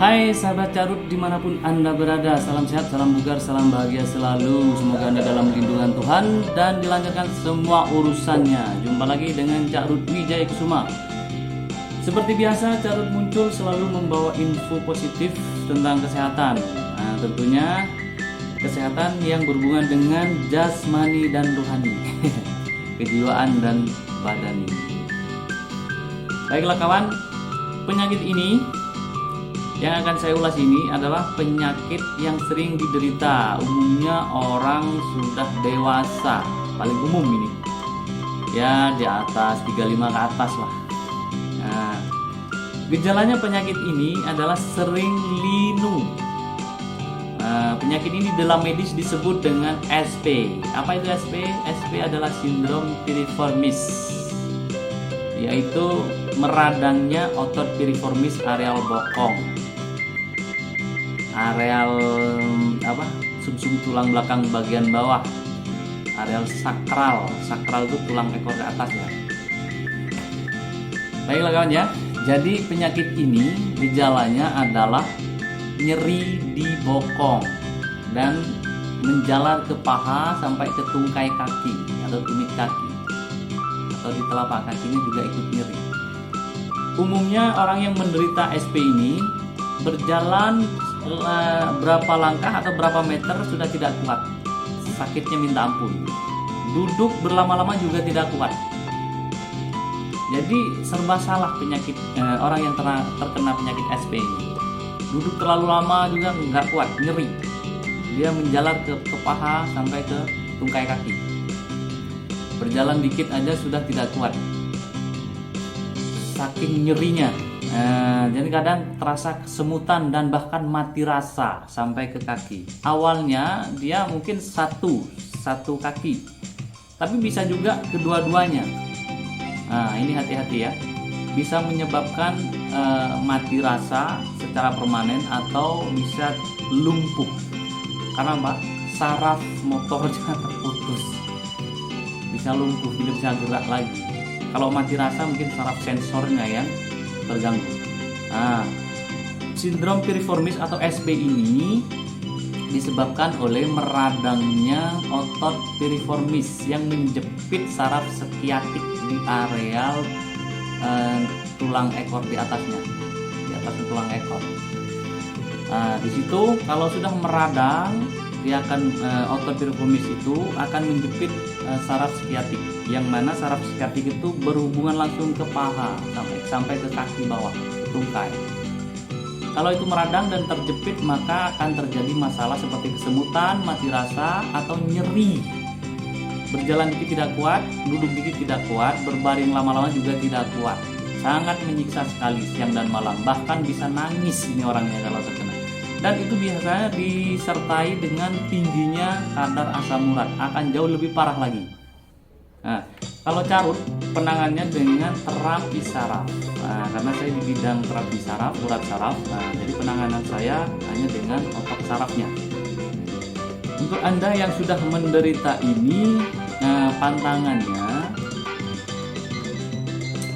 Hai sahabat Carut dimanapun Anda berada, salam sehat, salam bugar, salam bahagia selalu. Semoga Anda dalam lindungan Tuhan dan dilancarkan semua urusannya. Jumpa lagi dengan Carut Wijaya Kusuma. Seperti biasa, Carut muncul selalu membawa info positif tentang kesehatan. Nah, tentunya kesehatan yang berhubungan dengan jasmani dan rohani, kejiwaan dan badani. Baiklah kawan, penyakit ini yang akan saya ulas ini adalah penyakit yang sering diderita umumnya orang sudah dewasa, paling umum ini ya di atas 35 ke atas lah. Nah, gejalanya penyakit ini adalah sering linu. Penyakit ini dalam medis disebut dengan SP. Apa itu SP? SP adalah sindrom piriformis, yaitu meradangnya otot piriformis areal bokong, areal sumsum tulang belakang bagian bawah, areal sakral itu tulang ekor ke atas ya. Baiklah kawan ya, jadi penyakit ini gejalanya adalah nyeri di bokong dan menjalar ke paha sampai ke tungkai kaki atau tumit kaki, atau di telapak kakinya juga ikut nyeri. Umumnya orang yang menderita SP ini berjalan berapa langkah atau berapa meter sudah tidak kuat, sakitnya minta ampun. Duduk berlama-lama juga tidak kuat. Jadi serba salah penyakit orang yang terkena penyakit SP ini. Duduk terlalu lama juga nggak kuat, nyeri. Dia menjalar ke paha sampai ke tungkai kaki. Berjalan dikit aja sudah tidak kuat, saking nyerinya. Jadi kadang terasa kesemutan dan bahkan mati rasa sampai ke kaki. Awalnya dia mungkin satu kaki, tapi bisa juga kedua-duanya. Nah, ini hati-hati ya, bisa menyebabkan mati rasa secara permanen atau bisa lumpuh. Karena apa? Saraf motornya terputus, bisa lumpuh, tidak bisa gerak lagi. Kalau mati rasa mungkin saraf sensornya yang terganggu. Nah, sindrom piriformis atau SP ini disebabkan oleh meradangnya otot piriformis yang menjepit saraf skiatik di areal tulang ekor di atasnya, di atas tulang ekor. Nah, di situ kalau sudah meradang, dia akan otot piriformis itu akan menjepit saraf skiatik, yang mana saraf skiatik itu berhubungan langsung ke paha sampai ke kaki bawah, tungkai. Kalau itu meradang dan terjepit, maka akan terjadi masalah seperti kesemutan, mati rasa, atau nyeri. Berjalan dikit tidak kuat, duduk dikit tidak kuat, berbaring lama-lama juga tidak kuat. Sangat menyiksa sekali siang dan malam, bahkan bisa nangis ini orangnya kalau terkena. Dan itu biasanya disertai dengan tingginya kadar asam urat, akan jauh lebih parah lagi. Nah, kalau Carut penangannya dengan terapi saraf. Nah, karena saya di bidang terapi saraf, urat saraf, jadi penanganan saya hanya dengan otot sarafnya. Untuk Anda yang sudah menderita ini,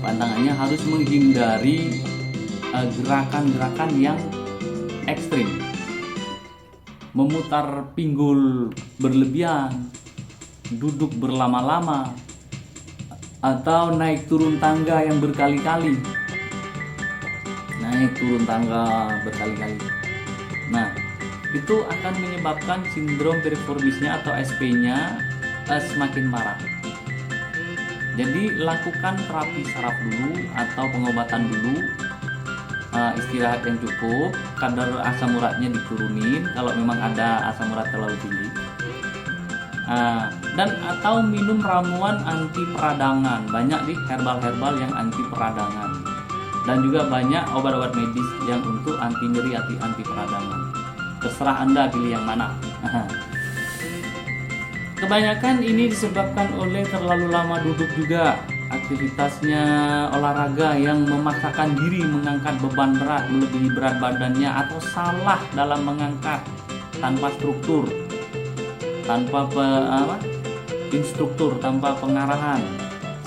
pantangannya harus menghindari gerakan-gerakan yang ekstrim, memutar pinggul berlebihan, duduk berlama-lama, atau naik turun tangga yang berkali-kali. Nah, itu akan menyebabkan sindrom piriformisnya atau SP-nya semakin parah. Jadi lakukan terapi saraf dulu atau pengobatan dulu. Istirahat yang cukup, kadar asam uratnya diturunin kalau memang ada asam urat terlalu tinggi, dan atau minum ramuan anti peradangan. Banyak nih herbal yang anti peradangan, dan juga banyak obat-obat medis yang untuk anti nyeri, anti peradangan. Terserah Anda pilih yang mana. Kebanyakan ini disebabkan oleh terlalu lama duduk juga, aktivitasnya olahraga yang memaksakan diri mengangkat beban berat melebihi berat badannya, atau salah dalam mengangkat tanpa struktur, tanpa instruktur, tanpa pengarahan,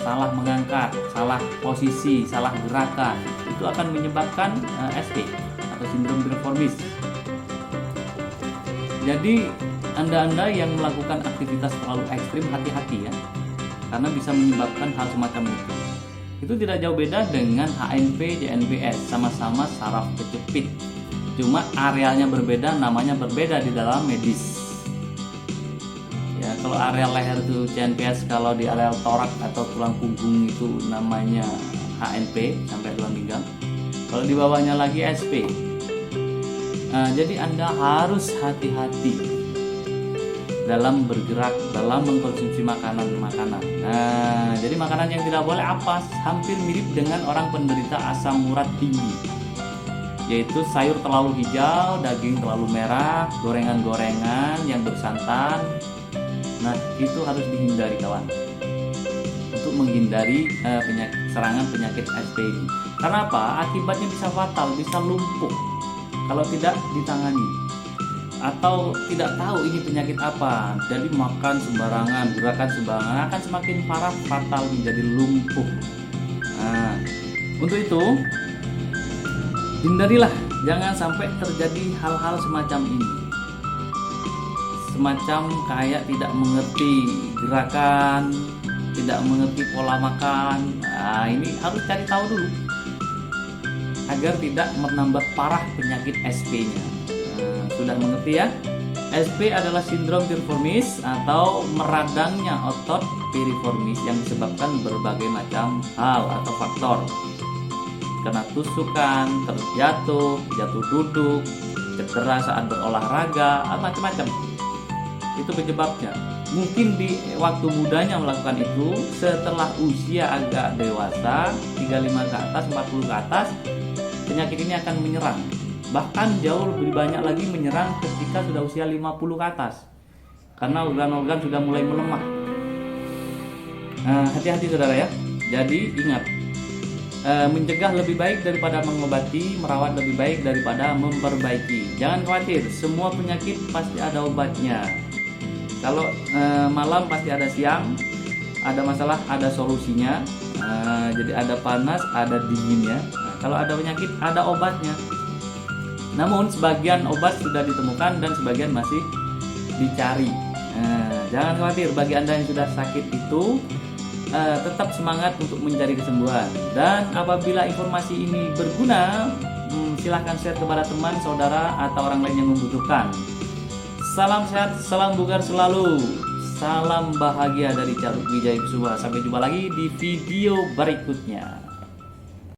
salah mengangkat, salah posisi, salah gerakan, itu akan menyebabkan SP atau sindrom piriformis. Jadi Anda yang melakukan aktivitas terlalu ekstrim, hati-hati ya, karena bisa menyebabkan hal semacam itu. Itu tidak jauh beda dengan HNP, JNPS, sama-sama saraf kejepit. Cuma arealnya berbeda, namanya berbeda di dalam medis. Ya, kalau areal leher itu JNPS, kalau di areal torak atau tulang punggung itu namanya HNP sampai tulang pinggang. Kalau di bawahnya lagi SP. Nah, jadi Anda harus hati-hati dalam bergerak, dalam mengkonsumsi makanan. Nah, jadi makanan yang tidak boleh apa? Hampir mirip dengan orang penderita asam urat tinggi, yaitu sayur terlalu hijau, daging terlalu merah, gorengan-gorengan yang bersantan. Nah, itu harus dihindari kawan, untuk menghindari serangan penyakit SP ini. Karena apa? Akibatnya bisa fatal, bisa lumpuh kalau tidak ditangani, atau tidak tahu ini penyakit apa, jadi makan sembarangan, gerakan sembarangan, akan semakin parah, fatal, menjadi lumpuh. Nah, untuk itu hindarilah, jangan sampai terjadi hal-hal semacam ini, semacam kayak tidak mengerti gerakan, tidak mengerti pola makan. Nah, ini harus cari tahu dulu agar tidak menambah parah penyakit SP-nya. Sudah mengerti ya? SP adalah sindrom piriformis atau meradangnya otot piriformis yang disebabkan berbagai macam hal atau faktor. Kena tusukan, terjatuh, jatuh duduk, cedera saat berolahraga, macam-macam. Itu penyebabnya. Mungkin di waktu mudanya melakukan itu, setelah usia agak dewasa, 35 ke atas, 40 ke atas, penyakit ini akan menyerang. Bahkan jauh lebih banyak lagi menyerang ketika sudah usia 50 ke atas, karena organ-organ sudah mulai melemah. Nah, hati-hati saudara ya. Jadi ingat, mencegah lebih baik daripada mengobati, merawat lebih baik daripada memperbaiki. Jangan khawatir, semua penyakit pasti ada obatnya. Kalau malam pasti ada siang, ada masalah ada solusinya. Jadi ada panas, ada dinginnya. Kalau ada penyakit ada obatnya. Namun sebagian obat sudah ditemukan dan sebagian masih dicari. Jangan khawatir, bagi Anda yang sudah sakit itu tetap semangat untuk mencari kesembuhan. Dan apabila informasi ini berguna, silahkan share kepada teman, saudara, atau orang lain yang membutuhkan. Salam sehat, salam bugar selalu, salam bahagia dari Caruk Wijaya Kusuma. Sampai jumpa lagi di video berikutnya.